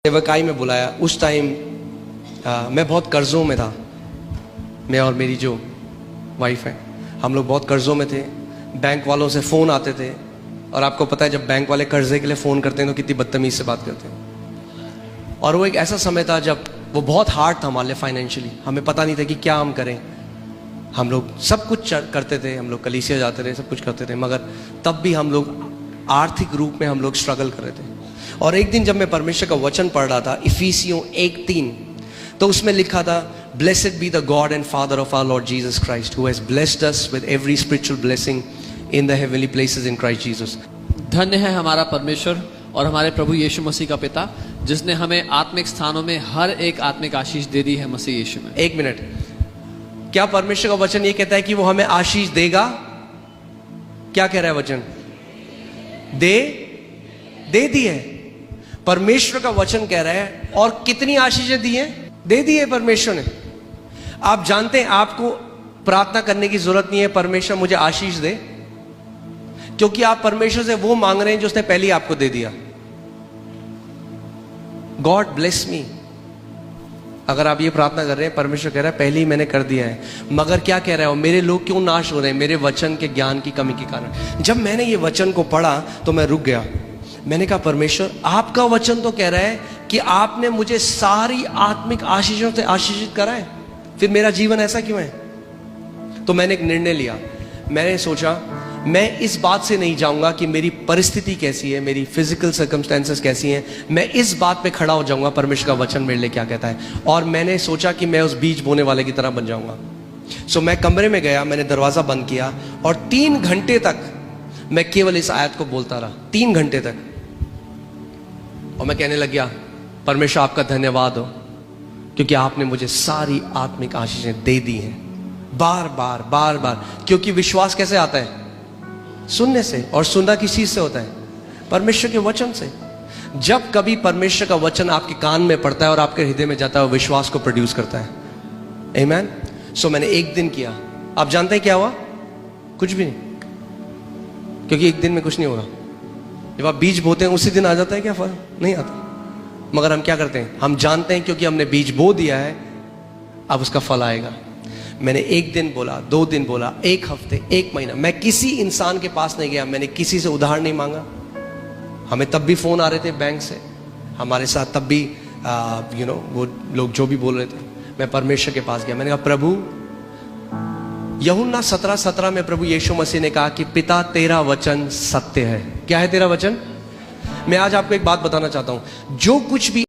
सेवकाई में बुलाया। उस टाइम मैं बहुत कर्ज़ों में था। मैं और मेरी जो वाइफ है, हम लोग बहुत कर्ज़ों में थे। बैंक वालों से फ़ोन आते थे, और आपको पता है जब बैंक वाले कर्ज़े के लिए फ़ोन करते हैं तो कितनी बदतमीज़ से बात करते हैं। और वो एक ऐसा समय था जब वो बहुत हार्ड था हमारे लिए फाइनेंशियली। हमें पता नहीं था कि क्या हम करें। हम लोग सब कुछ करते थे, हम लोग कलीसिया जाते थे, सब कुछ करते थे, मगर तब भी हम लोग आर्थिक रूप में हम लोग स्ट्रगल कर रहे थे। और एक दिन जब मैं परमेश्वर का वचन पढ़ रहा था, इफिसियों 1:3, तो उसमें लिखा था, blessed be the God and Father of our Lord Jesus Christ who has blessed us with every spiritual blessing in the heavenly places in Christ Jesus. धन्य है हमारा परमेश्वर और हमारे प्रभु यीशु मसीह का पिता, जिसने हमें आत्मिक स्थानों में हर एक आत्मिक आशीष दे दी है मसीह यीशु में। एक मिनट, क्या परमेश्वर का वचन ये कहता है कि वो हमें आशीष देगा? क्या कह रहा है वचन? दे दी है। परमेश्वर का वचन कह रहा है। और कितनी आशीषें दी हैं? दे दी है परमेश्वर ने। आप जानते हैं आपको प्रार्थना करने की जरूरत नहीं है परमेश्वर मुझे आशीष दे, क्योंकि आप परमेश्वर से वो मांग रहे हैं जो उसने पहले ही आपको दे दिया। God bless me. अगर आप ये प्रार्थना कर रहे हैं, परमेश्वर कह रहा है पहले ही मैंने कर दिया है, मगर क्या कह रहा है? मेरे लोग क्यों नाश हो रहे हैं? मेरे वचन के ज्ञान की कमी के कारण। जब मैंने ये वचन को पढ़ा तो मैं रुक गया। मैंने कहा परमेश्वर, आपका वचन तो कह रहा है कि आपने मुझे सारी आत्मिक आशीषों से आशीषित करा है, फिर मेरा जीवन ऐसा क्यों है? तो मैंने एक निर्णय लिया। मैंने सोचा मैं इस बात से नहीं जाऊंगा कि मेरी परिस्थिति कैसी है, मेरी फिजिकल सर्कमस्टेंसेस कैसी हैं। मैं इस बात पे खड़ा हो जाऊंगा परमेश्वर का वचन मेरे लिए क्या कहता है। और मैंने सोचा कि मैं उस बीज बोने वाले की तरह बन जाऊंगा। सो मैं कमरे में गया, मैंने दरवाजा बंद किया और 3 घंटे तक मैं केवल इस आयत को बोलता रहा। 3 घंटे तक। और मैं कहने लग गया, परमेश्वर आपका धन्यवाद हो, क्योंकि आपने मुझे सारी आत्मिक आशीषें दे दी हैं। बार बार बार बार। क्योंकि विश्वास कैसे आता है? सुनने से। और सुनना किस चीज से होता है? परमेश्वर के वचन से। जब कभी परमेश्वर का वचन आपके कान में पड़ता है और आपके हृदय में जाता है, वो विश्वास को प्रोड्यूस करता है। आमीन। सो मैंने एक दिन किया। आप जानते हैं क्या हुआ? कुछ भी नहीं, क्योंकि एक दिन में कुछ नहीं होगा। जब आप बीज बोते हैं उसी दिन आ जाता है क्या? फल नहीं आता। मगर हम क्या करते हैं? हम जानते हैं क्योंकि हमने बीज बो दिया है, अब उसका फल आएगा। मैंने 1 दिन बोला, 2 दिन बोला, 1 हफ्ते, 1 महीना। मैं किसी इंसान के पास नहीं गया, मैंने किसी से उधार नहीं मांगा। हमें तब भी फोन आ रहे थे बैंक से, हमारे साथ तब भी वो लोग जो भी बोल रहे थे। मैं परमेश्वर के पास गया। मैंने कहा प्रभु, यूहन्ना 17:17 में प्रभु यीशु मसीह ने कहा कि पिता तेरा वचन सत्य है। क्या है तेरा वचन? मैं आज आपको एक बात बताना चाहता हूं। जो कुछ भी